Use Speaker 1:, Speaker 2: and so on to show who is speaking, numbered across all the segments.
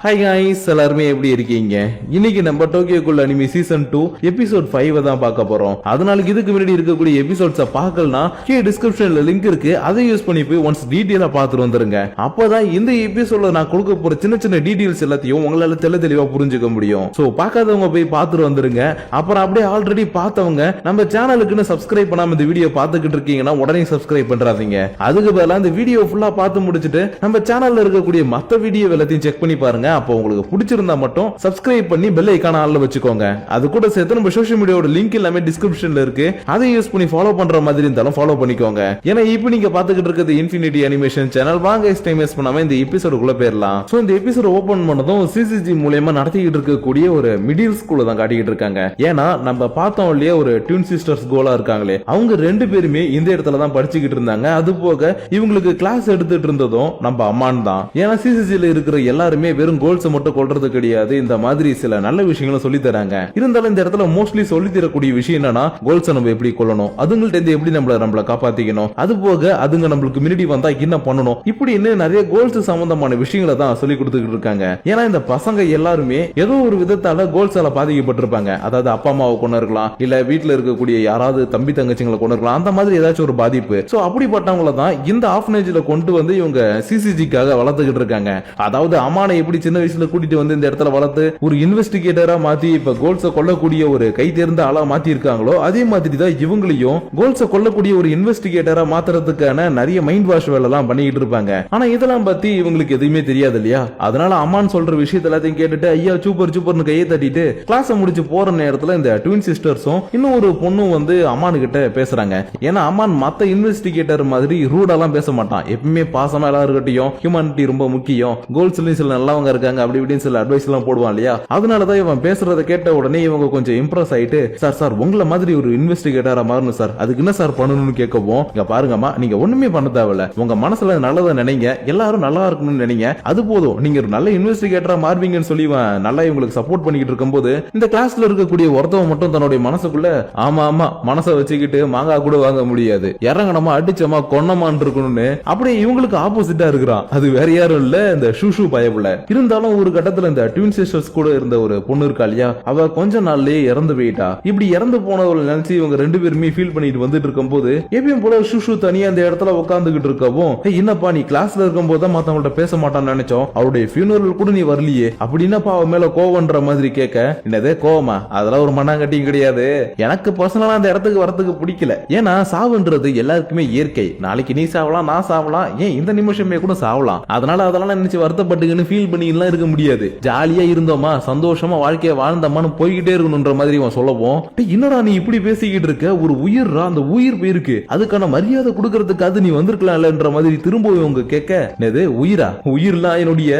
Speaker 1: Hi guys, எல்லாருமே எப்படி இருக்கீங்க? இன்னைக்கு நம்ம டோக்கியோக்குள்ள அனிமி சீசன் 2 எபிசோட் 5 தான் பார்க்க போறோம். அதனால இதுக்கு முன்னாடி இருக்கக்கூடிய எபிசோட்ஸ பார்க்கலனா கீழ டிஸ்கிரிப்ஷன்ல லிங்க் இருக்கு, அதை யூஸ் பண்ணி போய் ஒன்ஸ் டீடைலா பார்த்துட்டு வந்துருங்க. அப்பதான் இந்த எபிசோட்ல நான் கொடுக்க போற சின்ன சின்ன டீடைல்ஸ் எல்லாத்தையும் உங்களால தெளிவா புரிஞ்சுக்க முடியும். சோ பார்க்காதவங்க போய் பார்த்துட்டு வந்துருங்க. அப்புறம் அப்படியே ஆல்ரெடி பார்த்தவங்க நம்ம சேனலுக்குன்னு சப்ஸ்கிரைப் பண்ணாம இந்த வீடியோ பார்த்துக்கிட்டு இருக்கீங்கன்னா உடனே சப்ஸ்கிரைப் பண்றாதீங்க. அதுக்கு பதிலா இந்த வீடியோ ஃபுல்லா பார்த்து முடிச்சிட்டு நம்ம சேனல்ல இருக்கக்கூடிய மத்த வீடியோ எல்லாத்தையும் செக் பண்ணி பாருங்க. அப்போ உங்களுக்கு பிடிச்சிருந்தா மட்டும் சப்ஸ்கிரைப் பண்ணி பெல் ஐகானை ஆன்ல வச்சுக்கோங்க. அது கூட சேர்த்து நம்ம சோஷியல் மீடியாவோட லிங்க் எல்லாமே டிஸ்கிரிப்ஷன்ல இருக்கு, அதை யூஸ் பண்ணி ஃபாலோ பண்ற மாதிரி இருந்தாலும் ஃபாலோ பண்ணிக்கோங்க. ஏன்னா இப்போ நீங்க பாத்துக்கிட்டு இருக்கிறது இன்ஃபினிட்டி அனிமேஷன் சேனல். வாங்க டைம் வேஸ்ட் பண்ணாம இந்த எபிசோடுக்குள்ள போயிடலாம். சோ இந்த எபிசோட் ஓபன் பண்ணதும் சிசிஜி மூலமா நடத்திக்கிட்டு இருக்கக்கூடிய ஒரு மிடில் ஸ்கூல்ல தான் காட்டிக்கிட்டு இருக்காங்க. ஏன்னா நம்ம பார்த்தோம் இல்லையா, ஒரு ட்வின் சிஸ்டர்ஸ் கோலா இருக்காங்களே, அவங்க ரெண்டு பேருமே இந்த இடத்துல தான் படிச்சுக்கிட்டு இருந்தாங்க. அது போக இவங்களுக்கு கிளாஸ் எடுத்துட்டு இருந்ததும் நம்ம அம்மான் தான். ஏன்னா சிசிஜில இருக்கிற எல்லாருமே வெறும் கோல்ஸ் மட்டும் கொள்றது கிடையாது, இந்த மாதிரி சில நல்ல விஷயங்களும் சொல்லி தராங்க. இருந்தாலும் இந்த இடத்துல மோஸ்ட்லி சொல்லி தரக்கூடிய விஷயம் என்னன்னா, கோல்ஸ் நம்ம எப்படி கொள்ளணும், அதுங்கள்ட்ட இருந்து எப்படி நம்மள காப்பாத்திக்கணும், அது போக அதுங்க நம்மளுக்கு முன்னாடி வந்தா என்ன பண்ணணும், இப்படி இன்னும் நிறைய கோல்ஸ் சம்பந்தமான விஷயங்களை தான் சொல்லி கொடுத்துட்டு இருக்காங்க. ஏன்னா இந்த பசங்க எல்லாருமே ஏதோ ஒரு விதத்தால கோல்ஸால பாதிக்கப்பட்டிருப்பாங்க. அதாவது அப்பா அம்மாவை கொண்டு இருக்கலாம், இல்ல வீட்டுல இருக்கக்கூடிய யாராவது தம்பி தங்கச்சிங்களை கொண்டு இருக்கலாம், அந்த மாதிரி ஏதாச்சும் ஒரு பாதிப்பு. சோ அப்படிப்பட்டவங்கள தான் இந்த ஆஃப்னேஜ்ல கொண்டு வந்து இவங்க சிசிஜிக்காக வளர்த்துக்கிட்டு இருக்காங்க. அதாவது அம்மானை எப்படி சின்ன வயசுல கூட்டிட்டு வந்து இந்த இடத்துல வளர்த்து ஒரு இன்வெஸ்டிகேட்டரா மாத்தி இப்ப கோல்ஸ கொல்லக்கூடிய ஒரு கை தேர்ந்த ஆளா மாத்தி இருக்காங்களோ, அதே மாதிரி தான் இவங்களையும் கோல்ஸ கொல்லக்கூடிய ஒரு இன்வெஸ்டிகேட்டரா மாத்துறதுக்கான நிறைய மைண்ட் வாஷ் வேலை எல்லாம் பண்ணிட்டு இருப்பாங்க. ஆனா இதெல்லாம் பத்தி இவங்களுக்கு எதுவுமே தெரியாது இல்லையா. அதனால அம்மான் சொல்ற விஷயத்த எல்லாத்தையும் கேட்டுட்டு ஐயா சூப்பர் சூப்பர்னு கையை தட்டிட்டு கிளாஸ் முடிச்சு போற நேரத்துல இந்த ட்வின் சிஸ்டர்ஸும் இன்னும் ஒரு பொண்ணும் வந்து அம்மானு கிட்ட பேசுறாங்க. ஏன்னா அம்மான் மத்த இன்வெஸ்டிகேட்டர் மாதிரி ரூடெல்லாம் பேச மாட்டான். எப்பவுமே பாசமா எல்லாரும் இருக்கட்டும், ஹியூமனிட்டி ரொம்ப முக்கியம், கோல்ஸ்லயும் சில நல்லவங்க இருக்காங்க அப்படி இப்படின்னு சில அட்வைஸ் எல்லாம் போடுவான் இல்லையா. அதனாலதான் இவன் பேசுறத கேட்ட உடனே இவங்க கொஞ்சம் இம்ப்ரெஸ் ஆயிட்டு, சார் உங்களை மாதிரி ஒரு இன்வெஸ்டிகேட்டரா மாறணும் சார், அதுக்கு என்ன சார் பண்ணணும்னு கேட்கவும், இங்க பாருங்கம்மா, நீங்க ஒண்ணுமே பண்ண தேவையில்ல, உங்க மனசுல நல்லதை நினைங்க, எல்லாரும் நல்லா இருக்கணும்னு நினைங்க, அது போதும், நீங்க ஒரு நல்ல இன்வெஸ்டிகேட்டரா மாறுவீங்கன்னு சொல்லி நல்லா இவங்களுக்கு சப்போர்ட் பண்ணிக்கிட்டு இருக்கும்போது இந்த கிளாஸ்ல இருக்கக்கூடிய ஒருத்தவன் மட்டும் தன்னுடைய மனசுக்குள்ள ஆமா மனசை வச்சுக்கிட்டு மாங்காய் கூட வாங்க முடியாது, இறங்கணுமா அடிச்சமா கொன்னமான் இருக்கணும்னு அப்படியே இவங்களுக்கு ஆப்போசிட்டா இருக்கிறான். அது வேற யாரும் இல்ல, இந்த ஷூஷு பயப்புல. இருந்தாலும் ஒரு கட்டத்துல இந்த ட்வின் சிஸ்டர்ஸ் கூட இருந்த ஒரு பொண்ணு இருக்கா இல்லையா, அவ கொஞ்ச நாள்லயே இறந்து போயிட்டா. இப்படி இறந்து போனவளை நினைச்சு இவங்க ரெண்டு பேருமே ஃபீல் பண்ணிட்டு வந்துட்டு இருக்கும் போது எப்பயும் போல ஷூஷு தனியா அந்த இடத்துல உட்காந்துக்கிட்டு இருக்கவும், என்னப்பா நீ கிளாஸ்ல இருக்கும் போது மத்தவங்கள்ட்ட பேச மாட்டான்னு நினைச்சோம், அவருடைய ஃபியூனரல் கூட நீ வரலையே, அப்படின்னாப்பா அவ மேல கோவன்ற மாதிரி கேட்க, என்னதே கோவமா, அதெல்லாம் ஒரு மண்ணாங்கட்டியும் கிடையாது, எனக்கு பர்சனலா அந்த இடத்துக்கு வரதுக்கு பிடிக்கல. ஏன்னா சாவுன்றது எல்லாருக்குமே இயற்கை, நாளைக்கு நீ சாவலாம், நான் சாவலாம், ஏன் இந்த நிமிஷமே கூட சாவலாம், அதனால அதெல்லாம் நினைச்சு வருத்தப்பட்டுக்குன்னு ஃபீல் பண்ணி எல்லாம் இருக்க முடியாது, ஜாலியா இருந்தோமா சந்தோஷமா வாழ்க்கைய வாழ்ந்தோமான்னு போய்கிட்டே இருக்கணும்ன்ற மாதிரி அவன் சொல்லவும், என்னடா நீ இப்படி பேசிக்கிட்டு இருக்க, ஒரு உயிர், அந்த உயிர் போயிருக்கு, அதுக்கான மரியாதை கொடுக்கறதுக்காக நீ வந்திருக்கலாம்ன்ற மாதிரி திரும்ப இவங்க கேட்க, என்னது உயிரா, உயிர்லாம் என்னுடைய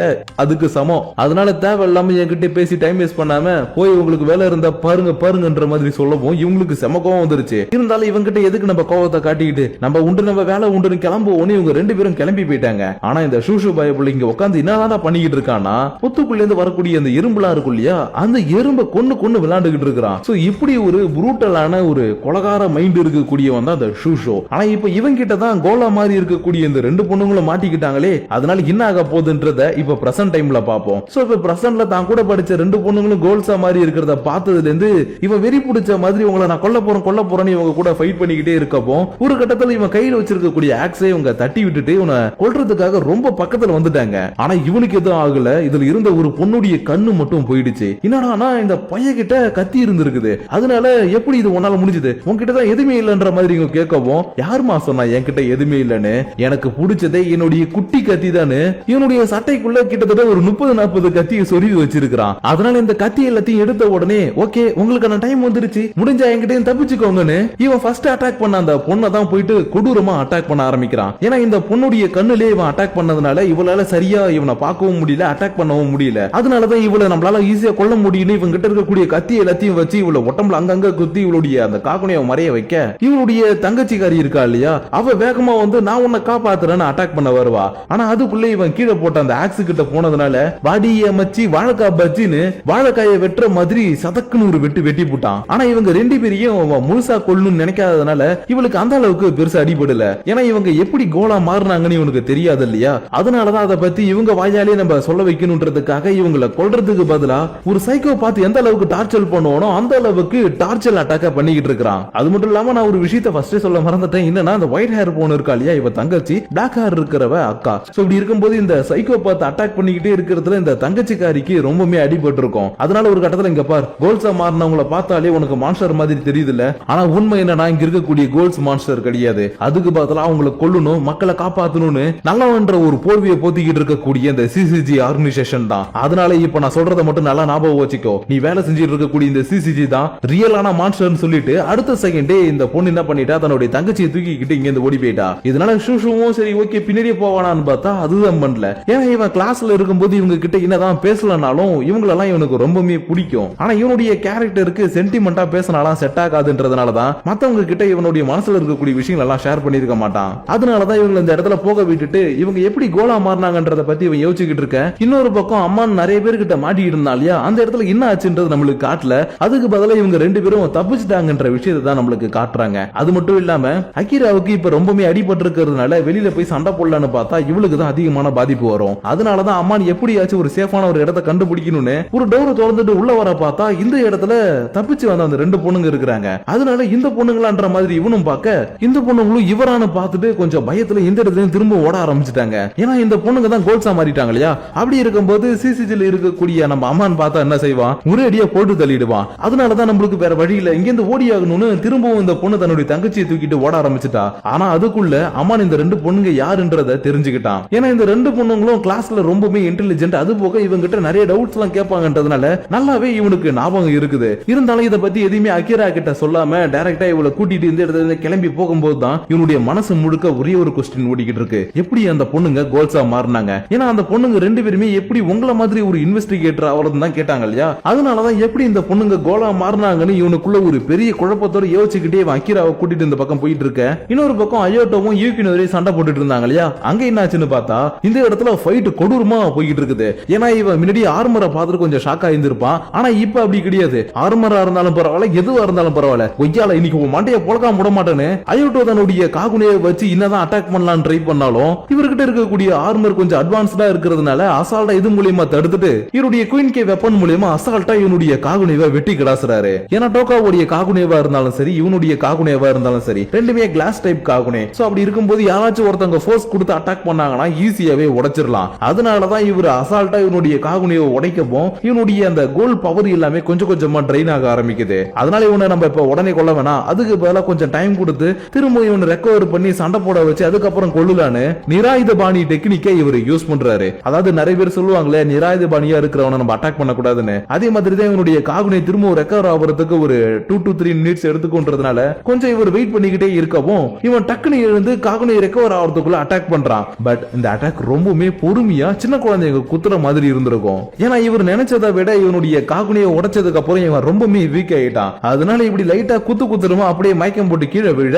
Speaker 1: அதுக்கு சமம், அதனால தேவையில்லாம என்கிட்ட பேசி டைம் வேஸ்ட் பண்ணாம போய் உங்களுக்கு வேலை இருந்தா பாருங்கன்ற மாதிரி சொல்லவும் இவங்களுக்கு செம கோவம் வந்துருச்சு. இருந்தாலும் இவங்க கிட்ட எதுக்கு நம்ம கோவத்தை காட்டிக்கிட்டு நம்ம உண்டு நம்ம வேலை உண்டுன்னு கிளம்புவோன்னு இவங்க ரெண்டு பேரும் கிளம்பி போயிட்டாங்க. ஆனா இந்த ஷூஷு பயப்புள்ள இங்க உட்காந்து என்னதான் பண்ணிக்கிட்டு இருக்கானா, புத்துக்குள்ள இருந்து வரக்கூடிய அந்த எறும்புலாம் இருக்கும் இல்லையா, அந்த எறும்பை கொன்னு விளையாண்டுகிட்டு இருக்கிறான். சோ இப்படி ஒரு புரூட்டலான ஒரு கொலகார மைண்ட் இருக்கக்கூடியவன் தான் அந்த ஷூஷோ. ஆனா இப்ப இவன் கிட்ட தான் கோலா மாதிரி இருக்கக்கூடிய இந்த ரெண்டு பொண்ணுங்களும் மாட்டிக்கிட்டாங்களே, அதனால என்ன ஆக போகுதுன்றத இப்ப பிரசன்ட் டைம்ல பாப்போம். சோ இப்ப பிரசன்ட்ல தான் கூட படிச்ச ரெண்டு பொண்ணுங்களும் கோல்ஸா மாதிரி இருக்கிறத பார்த்ததுல இருந்து இவன் வெறி பிடிச்ச மாதிரி உங்களை நான் கொல்ல போறேன்னு இவங்க கூட ஃபைட் பண்ணிக்கிட்டே இருக்கப்போ ஒரு கட்டத்துல இவன் கையில வச்சிருக்கக்கூடிய ஆக்ஸை இவங்க தட்டி விட்டுட்டு இவனை கொல்றதுக்காக ரொம்ப பக்கத்துல வந்துட்டாங்க. ஆனா இவனுக்கு எதுவும் ஆகல, இதுல இருந்த ஒரு பொண்ணுடைய கண்ணு மட்டும் போயிடுச்சு. என்னடா இந்த பையகிட்ட கத்தி இருந்திருக்குது, அதனால எப்படி இது உன்னால முடிஞ்சது, உன்கிட்ட தான் எதுவுமே இல்லன்ற மாதிரி இவங்க கேட்கவும், யாருமா சொன்னா என்கிட்ட எதுவுமே இல்லன்னு, எனக்கு பிடிச்சதே என்னுடைய குட்டி கத்தி தானே, இவனுடைய சட்டைக்குள்ள கிட்டத்தட்ட ஒரு 30-40 கத்தியை சொருவி வச்சிருக்கான். அதனால இந்த கத்தி எல்லாத்தையும் எடுத்த உடனே ஓகே உங்களுக்கான டைம் வந்துருச்சு, முடிஞ்சா என்கிட்ட தப்பிச்சுக்கோங்கன்னு இவன் ஃபர்ஸ்ட் அட்டாக் பண்ண அந்த பொண்ணை தான் போயிட்டு கொடூரமா அட்டாக் பண்ண ஆரம்பிக்கிறான். ஏன்னா இந்த பொண்ணுடைய கண்ணுலயே இவன் அட்டாக் பண்ணதுனால இவளால சரியா இவனை பார்க்கவும் முடியல, அட்டாக் பண்ணவும் முடியல. அதனாலதான் இவளை நம்மளால ஈஸியா கொல்ல முடியும், இவங்க கிட்ட இருக்கக்கூடிய கத்தி எல்லாத்தையும் வச்சு இவளை ஒட்டம்புல அங்கங்க குத்தி இவளுடைய அந்த காக்குனையை மறைய வைக்க, இவளுடைய தங்கச்சிக்காரி இருக்கா இல்லையா, அவ வேகமா வந்து நான் உன்னை காப்பாத்துறேன்னு அட்டாக் பண்ண வருவா. ஆனா அதுக்குள்ள இவன் கீழே போட்ட அந்த ஆக்ஸ் கிட்ட போனதுனால வாடிய மச்சி வாழைக்காய் பஜ்ஜின்னு வாழைக்காயை வெட்டுற மாதிரி சதக்குன்னு ஒரு வெட்டி போட்டான். ஆனா இவங்க ரெண்டு பேரையும் முழுசா கொள்ளணும்னு நினைக்காததுனால இவளுக்கு அந்த அளவுக்கு பெருசா அடிபடல. ஏன்னா இவங்க எப்படி கோலா மாறினாங்கன்னு இவனுக்கு தெரியாது இல்லையா, அதனாலதான் அதை பத்தி இவங்க வாயாலே நம்ம சொல்ல வைக்கணும்ன்றதுக்காக இவங்களை கொல்றதுக்கு பதிலா ஒரு சைக்கோபாத் எந்த அளவுக்கு டார்ச்சர் பண்ணுவானோ அந்த அளவுக்கு டார்ச்சர் அட்டாக்க பண்ணிக்கிட்டு இருக்கான். அது மட்டும் இல்லாம நான் ஒரு விஷயத்தை ஃபர்ஸ்டே சொல்ல மறந்துட்டேன். என்னன்னா அந்த ஒயிட் ஹேர் போன் இருக்கா இல்லையா, இவ தங்கச்சி, பிளாக் ஹேர் இருக்கிறவ அக்கா. சோ இப்படி இருக்கும்போது இந்த சைக்கோபாத் அட்டாக் பண்ணிக்கிட்டே இருக்கிறதுல இந்த தங்கச்சிக்காரிக்கு ரொம்பவே அடிபட்டு இருக்கும். அதனால ஒரு கட்டத்துல இங்க பார், கோல்ஸா மாறினவங்கள பார்த்தாலே உனக்கு மான்ஸ்டர் மாதிரி தெரியுது இல்ல, ஆனா உண்மை என்னன்னா இங்க இருக்கக்கூடிய கோல்ஸ் மான்ஸ்டர் கிடையாது. அதுக்கு பதிலா அவங்களை கொல்லணும், மக்களை காப்பாத்தணும்னு நல்லவன்ற ஒரு போர்வையை போத்திக்கிட்டு இருக்கக்கூடிய இந்த சிசிஜி ஆர்கனைசேஷன் தான். அதனால இப்ப நான் சொல்றதை மட்டும் நல்லா ஞாபகம் வச்சுக்கோ, நீ வேலை செஞ்சிட்டு இருக்கக்கூடிய இந்த சிசிஜி தான் ரியலான மான்ஸ்டர்னு சொல்லிட்டு அடுத்த செகண்டே இந்த பொண்ணு என்ன பண்ணிட்டா, தன்னுடைய தங்கச்சியை தூக்கிக்கிட்டு இங்க இருந்து ஓடி போயிட்டா. இதனால ஷூஷுவும் சரி ஓகே பின்னாடியே போவானான்னு பார்த்தா அதுதான் பண்ணல. ஏன்னா இவன் கிளாஸ்ல இருக்கும்போது இவங்க கிட்ட என்னதான் பேசலனாலும் இவங்களெல்லாம் இவனுக்கு ரொம்பவே பிடிக்கும். ஆனா இவனுடைய கேரக்டருக்கு சென்டிமெண்டா பேசினாலாம் செட் ஆகாதுன்றதுனாலதான் மத்தவங்க கிட்ட இவனுடைய மனசுல இருக்கக்கூடிய விஷயங்கள் எல்லாம் ஷேர் பண்ணிருக்க மாட்டான். அதனாலதான் இவங்க இந்த இடத்துல போக விட்டுட்டு இவங்க எப்படி கோலா மாறினாங்கன்றத பத்தி இவன் யோசிச்சுக்கிட்டு இருக்க. இன்னொரு பக்கம் அம்மா நிறைய பேர்கிட்ட மாட்டிட்டு இருந்தா இல்லையா, அந்த இடத்துல என்ன ஆச்சுன்றது நம்மளுக்கு காட்டல. அதுக்கு பதிலா இவங்க ரெண்டு பேரும் தப்பிச்சுட்டாங்கன்ற விஷயத்தை தான் நம்மளுக்கு காட்டுறாங்க. அது மட்டும் இல்லாம அகிராவுக்கு இப்ப ரொம்பவே அடிபட்டு இருக்கிறதுனால வெளியில போய் சண்டை போடலான்னு பார்த்தா இவளுக்கு தான் அதிகமான பாதிப்பு வரும். அதனாலதான் அம்மா எப்படியாச்சும் ஒரு சேஃபான ஒரு இடத்தை கண்டுபிடிக்கணும்னு ஒரு டோரை திறந்துட்டு உள்ள வர பார்த்தா இந்த இடத்துல தப்பிச்சு வந்த அந்த ரெண்டு பொண்ணுங்க இருக்கிறாங்க. அதனால இந்த பொண்ணுங்களான்ற மாதிரி இவனும் பார்க்க இந்த பொண்ணுங்களும் இவரான பார்த்துட்டு கொஞ்சம் பயத்துல இந்த இடத்துல திரும்ப ஓட ஆரம்பிச்சுட்டாங்க. ஏன்னா இந்த பொண்ணுங்க தான் கோல்ஸா மாறிட்டாங்க இல்லையா. அப்படி இருக்கும்போது சிசிஜில இருக்கக்கூடிய நம்ம அம்மான்னு பார்த்தா என்ன செய்வான், ஒரே அடியா போட்டு தள்ளிடுவான். அதனாலதான் நம்மளுக்கு வேற வழியில இங்க இருந்து ஓடி ஆகணும்னு திரும்பவும் இந்த பொண்ணு தன்னுடைய தங்கச்சியை தூக்கிட்டு ஓட ஆரம்பிச்சுட்டா. ஆனா அதுக்குள்ள அம்மான் இந்த ரெண்டு பொண்ணுங்க யாருன்றத தெரிஞ்சுக்கிட்டான். ஏன்னா இந்த ரெண்டு பொண்ணுங்களும் கிளாஸ்ல ரொம்பவே இன்டெலிஜென்ட். அது போக இவங்க கிட்ட நிறைய டவுட்ஸ் எல்லாம் கேட்பாங்கன்றதுனால நல்லாவே இவனுக்கு ஞாபகம் இருக்குது. இருந்தாலும் இதை பத்தி எதுவுமே அகிரா கிட்ட சொல்லாம டைரக்டா இவளை கூட்டிட்டு இந்த இடத்துல கிளம்பி போகும்போது தான் இவனுடைய மனசு முழுக்க ஒரே ஒரு கொஸ்டின் ஓடிக்கிட்டு இருக்கு, எப்படி அந்த பொண்ணுங்க கோல்ஸா மாறினாங்க. ஏன்னா அந்த பொண்ணுங்க ரெண்டு பேருமே எப்படி உங்கள மாதிரி ஒரு இன்வெஸ்டிகேட்டர் அவளது தான் கேட்டாங்க இல்லையா. அதனாலதான் எப்படி இந்த பொண்ணுங்க கோலா மாறினாங்கன்னு இவனுக்குள்ள ஒரு பெரிய குழப்பத்தோட யோசிச்சுக்கிட்டே அகிராவை கூட்டிட்டு இந்த பக்கம் போயிட்டு இருக்க. இன்னொரு பக்கம் அயோட்டோவும் யூகினோரையும் சண்டை போட்டுட்டு இருந்தாங்க இல்லையா. அங்க என்ன ஆச்சுன்னு பார்த்தா இந்த இடத்துல ஃபைட் கொடூரமா போயிட்டு இருக்குது. ஏன்னா இவன் முன்னாடி ஆர்மரை பார்த்துட்டு கொஞ்சம் ஷாக்கா இருந்திருப்பான். ஆனா இப்ப அப்படி கிடையாது. ஆர்மரா இருந்தாலும் பரவாயில்ல, எதுவா இருந்தாலும் பரவாயில்ல, கொய்யால இன்னைக்கு உன் மண்டையை பொழக்காம விட மாட்டேன்னு அயோட்டோ தன்னுடைய காகுனையை வச்சு என்னதான் அட்டாக் பண்ணலாம் ட்ரை பண்ணாலும் இவர்கிட்ட இருக்கக்கூடிய ஆர்மர் கொஞ்சம் அட்வான்ஸ்டா இருக்கிறதுனால அசால்ட்டா இது மூலியமா தடுத்துட்டு இவருடைய குயின் கே வெப்பன் மூலியமா அசால்ட்டா இவனுடைய காகுனைவை வெட்டி கிடாசுறாரு. ஏன்னா டோக்காவுடைய காகுனைவா இருந்தாலும் சரி இவனுடைய காகுனைவா இருந்தாலும் சரி ரெண்டுமே கிளாஸ் டைப் காகுனே. சோ அப்படி இருக்கும்போது யாராச்சும் ஒருத்தங்க ஃபோர்ஸ் கொடுத்து அட்டாக் பண்ணாங்கன்னா ஈஸியாவே உடைச்சிடலாம். அதனாலதான் இவர் அசால்ட்டா இவனுடைய காகுனையை உடைக்கவும் இவனுடைய அந்த கோல் பவர் எல்லாமே கொஞ்சம் கொஞ்சமா ட்ரெயின் ஆக ஆரம்பிக்குது. அதனால இவனை நம்ம இப்ப உடனே கொல்ல வேணாம், அதுக்கு பதிலா கொஞ்சம் டைம் கொடுத்து திரும்ப இவனை ரெக்கவர் பண்ணி சண்டை போட வச்சு அதுக்கப்புறம் கொள்ளலான்னு நிராயுத பாணி டெக்னிக்கை இவர் யூஸ் பண்றாரு. அதாவது நிறைய பேர் சொல்லுவாங்களே நிராயுத பாணியா இருக்கிறவனை நம்ம அட்டாக் பண்ண கூடாதுன்னு. அதே மாதிரி தான் இவனுடைய காகுனை திரும்ப ரெக்கவர் ஆகிறதுக்கு ஒரு 2 to 3 மினிட்ஸ் எடுத்துக்கொண்டதுனால கொஞ்சம் இவர் வெயிட் பண்ணிக்கிட்டே இருக்கவும் இவன் டக்குனு எழுந்து காகுனை ரெக்கவர் ஆகிறதுக்குள்ள அட்டாக் பண்றான். பட் இந்த அட்டாக் ரொம்பவுமே பொறுமையா சின்ன குழந்தைங்க குத்துற மாதிரி இருந்திருக்கும். ஏன்னா இவர் நினைச்சதை விட இவனுடைய காகுனையை உடைச்சதுக்கு அப்புறம் இவன் ரொம்பவே வீக் ஆயிட்டான். அதனால இப்படி லைட்டா குத்துருமா அப்படியே மயக்கம் போட்டு கீழே விழ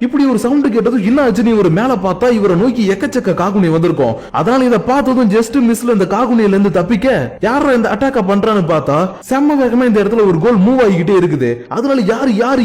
Speaker 1: இப்படி ஒரு சவுண்ட் கேட்டதும் என்ன ஆச்சுன்னு இவர் மேல பார்த்தா இவரை நோக்கி எக்கச்சக்க காகுனி வந்திருக்கும். அதனால இதை பார்த்ததும் ஜஸ்ட் மிஸ்ல இந்த காகுனியில இருந்து தப்பிக்க யார இந்த அட்டாக்க பண்றான்னு பார்த்தா செம்ம வேகமா இந்த இடத்துல ஒரு கோல் மூவ் ஆகிக்கிட்டே இருக்குது. அதனால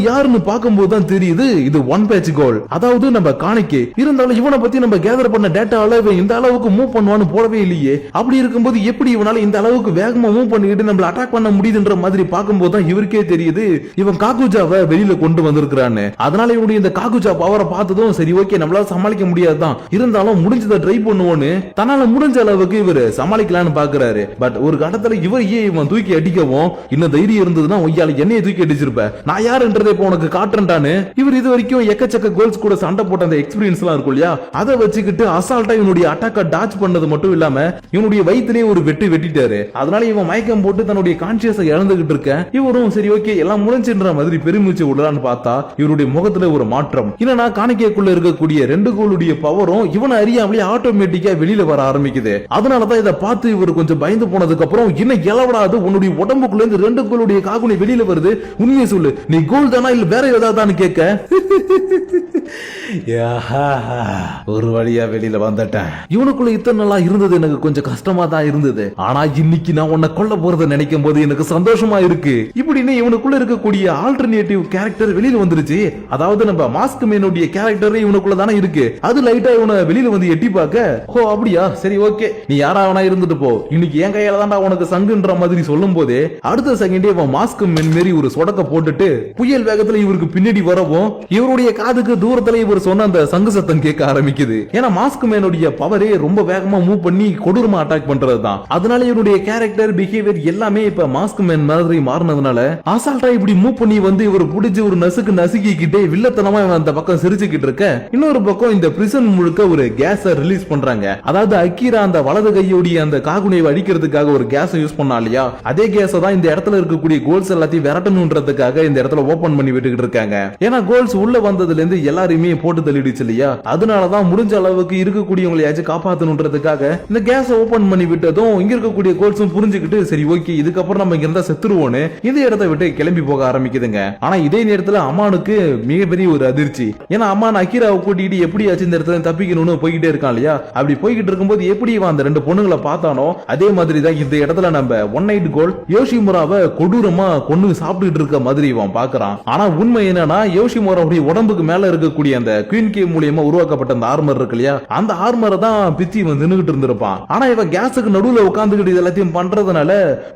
Speaker 1: யாருன்னு பார்க்கும்போது தான் தெரியுது இது ஒன் பேட்ச் கோல், அதாவது நம்ம காணிக்கை. இருந்தாலும் இவனை பத்தி நம்ம கேதர் பண்ண டேட்டால இவன் இந்த அளவுக்கு மூவ் பண்ணுவான்னு போடவே இல்லையே. அப்படி இருக்கும்போது எப்படி இவனால இந்த அளவுக்கு வேகமா மூவ் பண்ணிக்கிட்டு நம்மள அட்டாக் பண்ண முடியுதுன்ற மாதிரி பார்க்கும்போது தான் இவருக்கே தெரியுது இவன் காகுஜாவை வெளியில கொண்டு வந்திருக்கிறான்னு. அதனால இவனுடைய இந்த காகுஜா பவரை பார்த்ததும் சரி ஓகே நம்மளால சமாளிக்க முடியாதுதான், இருந்தாலும் முடிஞ்சதை ட்ரை பண்ணுவோன்னு தன்னால முடிஞ்ச அளவுக்கு இவர் சமாளிக்கலாம்னு பாக்குறாரு. பட் ஒரு கட்டத்துல இவன் தூக்கி அடிக்கவும் இன்னும் தைரியம் இருந்ததுன்னா ஒய்யால என்னைய தூக்கி அடிச்சிருப்ப, நான் யாருன்றதை இப்போ உனக்கு காட்டுறேன்டான்னு இவர் இது வரைக்கும் எக்கச்சக்க கோல்ஸ் கூட சண்டை போட்ட அந்த எக்ஸ்பீரியன்ஸ் எல்லாம் இருக்கும் இல்லையா, அதை வச்சுக்கிட்டு அசால்ட்டா இவனுடைய அட்டாக்க டாச் பண்ணது மட்டும் இல்லாம இவனுடைய வயிற்றுலயே ஒரு வெட்டிட்டாரு. அதனால இவன் மயக்கம் போட்டு தன்னுடைய கான்சியஸை இழந்துகிட்டு இருக்க இவரும் சரி ஓகே எல்லாம் முடிஞ்சுன்ற மாதிரி பெருமூச்சு விடலான்னு பார்த்தா இவருடைய முகத்துல ஒரு மாற்றம். என்னன்னா காணிக்கைக்குள்ள இருக்கக்கூடிய ரெண்டு கோளுடைய பவரும் இவனை அறியாமலே ஆட்டோமேட்டிக்கா வெளியில வர ஆரம்பிக்குது. அதனாலதான் இதை பார்த்து இவர் கொஞ்சம் பயந்து போனதுக்கு அப்புறம் இன்னும் எலவடாது உன்னுடைய உடம்புக்குள்ள இருந்து ரெண்டு கோளுடைய காகுனி வெளியில வருது, உண்மையை சொல்லு நீ கோல் தானா இல்ல வேற ஏதாவது கேட்க ஒரு வழியா வெளியில வந்துட்டேன். இவனுக்குள்ள இத்தனை நாளா இருந்தது எனக்கு கொஞ்சம் கஷ்டமா தான் இருந்தது, ஆனா இன்னைக்கு நான் உன்னை கொல்ல போறதை நினைக்கும் போது எனக்கு சந்தோஷமா இருக்கு. இப்படின்னு இவனுக்குள்ள இருக்கக்கூடிய ஆல்டர்னேட்டிவ் கேரக்டர் வெளியில வந்துருச்சு. அதாவது நம்ம மாஸ்க் மாஸ்க் மேனுடைய கேரக்டர் இவனுக்குள்ள தானே இருக்கு. அது லைட்டா இவனை வெளியில வந்து எட்டி பார்க்க, ஓ அப்படியா சரி ஓகே நீ யாராவனா இருந்துட்டு போ, இன்னைக்கு என் கையில தான்டா உனக்கு சங்குன்ற மாதிரி சொல்லும் போதே அடுத்த செகண்டே இவன் மாஸ்க் மேன் மாரி ஒரு சொடக்க போட்டுட்டு புயல் வேகத்துல இவருக்கு பின்னாடி வரவும் இவருடைய காதுக்கு தூரத்துல இவர் சொன்ன அந்த சங்கு சத்தம் கேட்க ஆரம்பிக்குது. ஏன்னா மாஸ்க் மேனுடைய பவரே ரொம்ப வேகமா மூவ் பண்ணி கொடூரமா அட்டாக் பண்றதுதான். அதனால இவருடைய கேரக்டர் பிஹேவியர் எல்லாமே இப்ப மாஸ்க் மேன் மாதிரி மாறினதுனால அசால்ட்டா இப்படி மூவ் பண்ணி வந்து இவர் புடிச்சு ஒரு நசுக்கிக்கிட்டே வில்லத்தனமா அந்த பக்கம் சிரிச்சுக்கிட்டு இருக்க, இன்னொரு பக்கம் இந்த பிரிசன் முழுக்க ஒரு கேஸ ரிலீஸ் பண்றாங்க. அதாவது அக்கீரா அந்த வலது கையோடைய அந்த காகுனையை அடிக்கிறதுக்காக ஒரு கேஸ் யூஸ் பண்ணா இல்லையா, அதே கேஸ தான் இந்த இடத்துல இருக்கக்கூடிய கோல்ஸ் எல்லாத்தையும் விரட்டணும்ன்றதுக்காக இந்த இடத்துல ஓபன் பண்ணி விட்டுக்கிட்டு இருக்காங்க. ஏன்னா கோல்ஸ் உள்ள வந்ததுல இருந்து எல்லாரையுமே போட்டு தள்ளிடுச்சு இல்லையா, அதனாலதான் முடிஞ்ச அளவுக்கு இருக்கக்கூடியவங்களையாச்சும் காப்பாத்தணும்ன்றதுக்காக இந்த கேஸ ஓபன் பண்ணி விட்டதும் இங்க இருக்கக்கூடிய கோல்ஸும் புரிஞ்சுக்கிட்டு சரி ஓகே இதுக்கப்புறம் நம்ம இங்க இருந்தா செத்துருவோன்னு இந்த இடத்தை விட்டு கிளம்பி போக ஆரம்பிக்குதுங்க. ஆனா இதே நேரத்துல அம்மானுக்கு மிகப்பெரிய ஒரு அதிர்ச்சி. ஏன்னா அம்மான் அக்கீராவை கூட்டிட்டு எப்படியாச்சும் இந்த இடத்துல தப்பிக்கணும்னு போய்கிட்டே இருக்கான் இல்லையா, அப்படி போய்கிட்டு இருக்கும்போது எப்படி அந்த ரெண்டு பொண்ணுங்களை பார்த்தானோ அதே மாதிரி தான் இந்த இடத்துல நம்ம ஒன் நைட் கோல் யோஷிமுராவை கொடூரமா கொண்டு சாப்பிட்டுட்டு இருக்க மாதிரி இவன் பாக்குறான். ஆனா உண்மை என்னன்னா யோஷிமுராவுடைய உடம்புக்கு மேல இருக்கக்கூடிய அந்த குயின் கே மூலியமா உருவாக்கப்பட்ட அந்த ஆர்மர் இருக்கு இல்லையா, அந்த ஆர்மரை தான் பிச்சி இவன் நின்னுகிட்டு இருந்திருப்பான். ஆனா இவன் கேஸுக்கு நடுவுல உட்காந்துக்கிட்டு இது எல்லாத்தையும் பண்றதுனால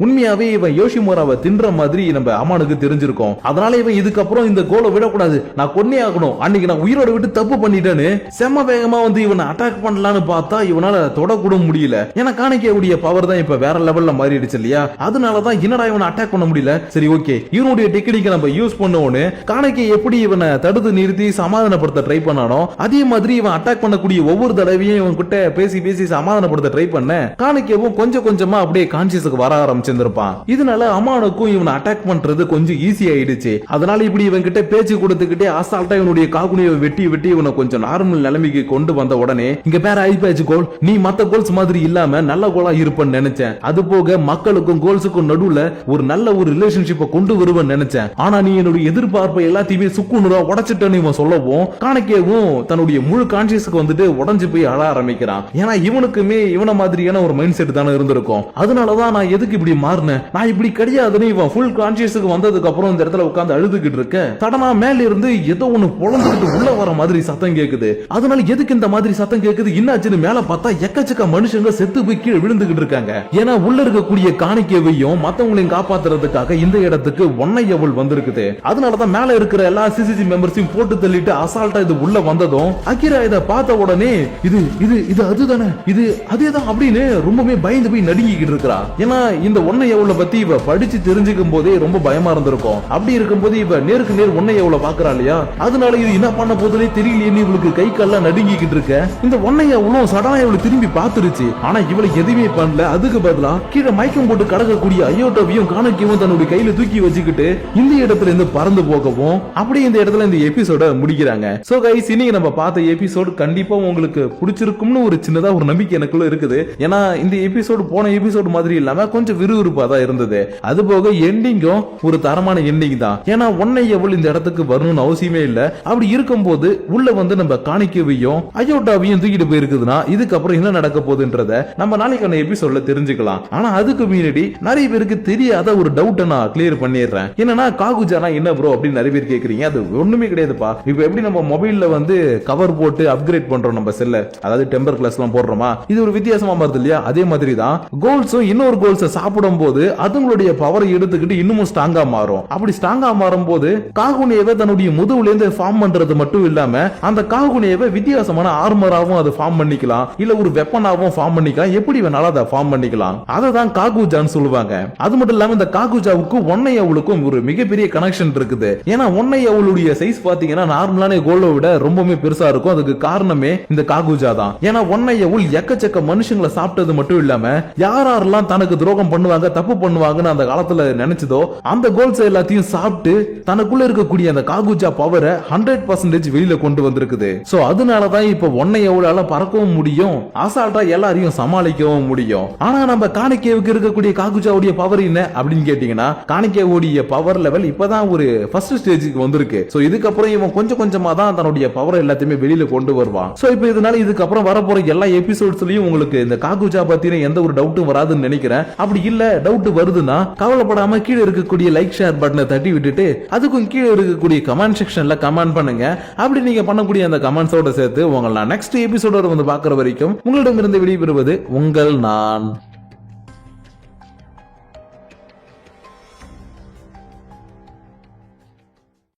Speaker 1: உண்மையாவே இவன் யோஷிமுராவை தின்ற மாதிரி நம்ம அம்மானுக்கு தெரிஞ்சிருக்கும். அதனால இவன் இதுக்கப்புறம் இந்த கோலை விடக்கூடாது, நான் கொன்னே ஆகணும், அன்னைக்கு நான் உயிரோட விட்டு தப்பு பண்ணிட்டேன்னு செம்ம வேகமா வந்து இவனை அட்டாக் பண்ணலான்னு பார்த்தா இவனால தொடக்கூட முடியல. ஏன்னா காணிக்கையுடைய பவர் தான் இப்ப வேற லெவல்ல மாறிடுச்சு இல்லையா, அதனாலதான் என்னடா இவனை அட்டாக் பண்ண முடியல. சரி ஓகே இவனுடைய டெக்னிக்கை நம்ம யூஸ் பண்ணுவோன்னு காணிக்கை எப்படி இவனை தடுத்து நிறுத்தி சமாதானப்படுத்த ட்ரை பண்ணானோ அதே மாதிரி இவன் அட்டாக் பண்ணக்கூடிய ஒவ்வொரு தடவையும் இவன் கிட்ட பேசி பேசி சமாதானப்படுத்த ட்ரை பண்ண காணிக்கையும் கொஞ்சம் கொஞ்சமா அப்படியே கான்சியஸுக்கு வர ஆரம்பிச்சிருப்பான். இதனால அம்மானுக்கும் இவனை அட்டாக் பண்றது கொஞ்சம் ஈஸி ஆயிடுச்சு. அதனால இப்படி இவன் கிட்ட பேச்சு கொடுத்துக்கிட்டே அசால்ட்டா இவனுடைய காகுனியை வெட்டி வெட்டி இவனை கொஞ்சம் நார்மல் நிலைமைக்கு கொண்டு வந்த உடனே இங்க பேர ஐபேஜ் கோல் நீ மத்த கோல்ஸ் மாதிரி இல்லாம நல்ல கோலா இருப்பேன்னு நினைச்சேன், அது போக மக்களுக்கும் கோல்ஸுக்கும் நடுவுல ஒரு நல்ல ஒரு ரிலேஷன்ஷிப்பை கொண்டு வருவேன்னு நினைச்சேன், ஆனா நீ என்னுடைய எதிர்பார்ப்பை எல்லாத்தையுமே சுக்குநூறா உடைச்சிட்டேன்னு இவன் சொல்லவும் காணிக்கவும் தன்னுடைய முழு கான்சியஸுக்கு வந்துட்டு உடஞ்சு போய் அழ ஆரம்பிக்கிறான். ஏன்னா இவனுக்குமே இவன மாதிரியான ஒரு மைண்ட் செட் தானே இருந்திருக்கும். அதனாலதான் நான் எதுக்கு இப்படி மாறினேன், நான் இப்படி கிடையாதுன்னு இவன் ஃபுல் கான்சியஸுக்கு வந்ததுக்கு அப்புறம் இந்த இடத்துல உட்கார்ந்து அழுதுகிட்டு இருக்க தடனா மேல இருந்து ஏதோ ஒண்ணு பொழந்துகிட்டு உள்ள வர மாதிரி சத்தம் கேக்குது. அதனால எதுக்கு இந்த மாதிரி சத்தம் கேக்குது என்னாச்சுன்னு மேல பார்த்தா எக்கச்சக்க மனுஷங்க செத்து போய் கீழே விழுந்துகிட்டு இருக்காங்க. ஏன்னா உள்ள இருக்கக்கூடிய காணிக்கையையும் மத்தவங்களையும் காப்பாத்துறதுக்காக இந்த இடத்துக்கு ஒன்னை எவள் வந்திருக்குது. அதனாலதான் மேல இருக்கிற எல்லா சிசிசி மெம்பர்ஸையும் போட்டு தள்ளிட்டு அசால்ட்டா இது உள்ள வந்ததும் அகிரா இத பார்த்த உடனே இது இது இது அதுதானே இது அதேதான் அப்படின்னு ரொம்பவே பயந்து போய் நடுங்கிக்கிட்டு இருக்கா. ஏன்னா இந்த ஒன்னை எவளை பத்தி இவ படிச்சு தெரிஞ்சுக்கும் போதே ரொம்ப பயமா இருந்திருக்கும். அப்படி இருக்கும்போது இவ நேருக்கு நேர் ஒன்னை எவளை பாக்குறா இல்லையா, அதனால இது என்ன பண்ண போதுனே தெரியலையே இவளுக்கு கை கால்லாம் நடுங்கிக்கிட்டு இருக்க. இந்த ஒன்னைய உணவு சடனா இவளை திரும்பி பாத்துருச்சு. ஆனா இவளை எதுவுமே பண்ணல. அதுக்கு பதிலா கீழே மயக்கம் போட்டு கடக்கக்கூடிய அயோட்டாவையும் காணக்கியும் தன்னுடைய கையில தூக்கி வச்சுக்கிட்டு இந்த இடத்துல இருந்து பறந்து போகவும் அப்படியே இந்த இடத்துல இந்த எபிசோட முடிக்கிறாங்க. சோ கைஸ் இன்னைக்கு நம்ம பார்த்த எபிசோடு கண்டிப்பா உங்களுக்கு பிடிச்சிருக்கும்னு ஒரு சின்னதா ஒரு நம்பிக்கை எனக்குள்ள இருக்குது. ஏன்னா இந்த எபிசோடு போன எபிசோடு மாதிரி இல்லாம கொஞ்சம் விறுவிறுப்பா தான் இருந்தது. அது போக எண்டிங்கும் ஒரு தரமான எண்டிங் தான். ஏன்னா ஒன்னை எவ்வளவு இந்த இடத்துக்கு வரணும்னு அவசியமே இல்ல. அப்படி இருக்கும்போது உள்ள வந்து நம்ம காணிக்கையும் அயோட்டாவையும் தூக்கிட்டு போயிருக்குதுன்னா இதுக்கப்புறம் என்ன நடக்க போகுதுன்றத நம்ம நாளைக்கான எபிசோட்ல தெரிஞ்சுக்கலாம். ஆனா அதுக்கு முன்னாடி நிறைய பேருக்கு தெரியாத ஒரு டவுட் நான் கிளியர் பண்ணிடுறேன். என்னன்னா காகுஜானா என்ன ப்ரோ அப்படின்னு நிறைய பேர் கேக்குறீங்க. அது ஒண்ணுமே கிடையாதுப்பா. இப்ப எப்படி நம்ம மொபைல்ல வந்து கவர் போட்டு அப்கிரேட் பண்றோம் நம்ம செல்ல, அதாவது டெம்பர் கிளாஸ் எல்லாம் போடுறோமா, இது ஒரு வித்தியாசமா வருது இல்லையா, அதே மாதிரி தான் கோல்ஸும் இன்னொரு கோல்ஸை சாப்பிடும் போது அதுங்களுடைய பவரை எடுத்துக்கிட்டு இன்னமும் ஸ்ட்ராங்கா மாறும். அப்படி ஸ்ட்ராங்கா மாறும் போது காகுனேவை தன்னுடைய முதுகுல இருந்து ஃபார்ம் பண்றது மட்டும் இல்லாம அந்த காகுனேவை வித்தியாசமான ஆர்மராவும் அது ஃபார்ம் பண்ணிக்கலாம், இல்ல ஒரு வெப்பனாவும் ஃபார்ம் பண்ணிக்கலாம், எப்படி வேணாலும் அதை ஃபார்ம் பண்ணிக்கலாம். அதை தான் காகுஜான்னு சொல்லுவாங்க. அது மட்டும் இல்லாம இந்த காகுஜாவுக்கு ஒன்னை அவளுக்கும் ஒரு மிகப்பெரிய கனெக்ஷன் இருக்குது. ஏன்னா ஒன்னை அவளுடைய சைஸ் பாத்தீங்கன்னா நார்மலான கோல்டை விட ரொம்பவே பெருசா இருக்கும். அதுக்கு காரணமே இந்த காகுஜா தான். ஏன்னா ஒன்னை அவள் எக்கச்சக்க மனுஷங்களை சாப்பிட்டது மட்டும் இல்லாம யாரெல்லாம் தனக்கு துரோகம் பண்ணுவாங்க தப்பு பண்ணுவாங்கன்னு அந்த காலத்துல நினைச்சதோ அந்த கோல்ஸ் எல்லாத்தையும் சாப்பிட்டு தனக்குள்ள இருக்கக்கூடிய அந்த காகுஜா பவரை 100% வெளியில கொண்டு வந்திருக்குது. சோ அதனாலதான் இப்ப ஒன்னை எவ்வளவு பறக்கவும் முடியும், அசால்ட்டா எல்லாரையும் சமாளிக்கவும் முடியும். ஆனா நம்ம காணிக்கைவுக்கு இருக்கக்கூடிய காகுஜாவுடைய பவர் என்ன அப்படின்னு கேட்டீங்கன்னா காணிக்கைவுடைய பவர் லெவல் இப்பதான் ஒரு ஃபர்ஸ்ட் ஸ்டேஜுக்கு வந்திருக்கு. சோ இதுக்கப்புறம் இவன் கொஞ்சம் கொஞ்சமா தான் தன்னுடைய பவர் எல்லாத்தையுமே வெளியில கொண்டு வருவான். சோ இப்போ இதனால இதுக்கப்புறம் வரப்போற எல்லா எபிசோட்ஸ்லயும் உங்களுக்கு இந்த காகுஜா பத்தின எந்த ஒரு டவுட்டும் வராதுன்னு நினைக்கிறேன். அப்படி இல்ல டவுட் வருதுன்னா கவலைப்படாம கீழே இருக்கக்கூடிய லைக் ஷேர் பட்டனை தட்டி விட்டுட்டு அதுக்கும் கீழே இருக்கக்கூடிய கமெண்ட் செக்ஷன்ல கமெண்ட் கமெண்ட் பண்ணுங்க. அப்படி நீங்க பண்ணக்கூடிய அந்த கமெண்ட்ஸோட சேர்த்து உங்களை நான் நெக்ஸ்ட் எபிசோட வந்து பாக்குற வரைக்கும் உங்களிடமிருந்து விடைபெறுவது உங்கள் நான்.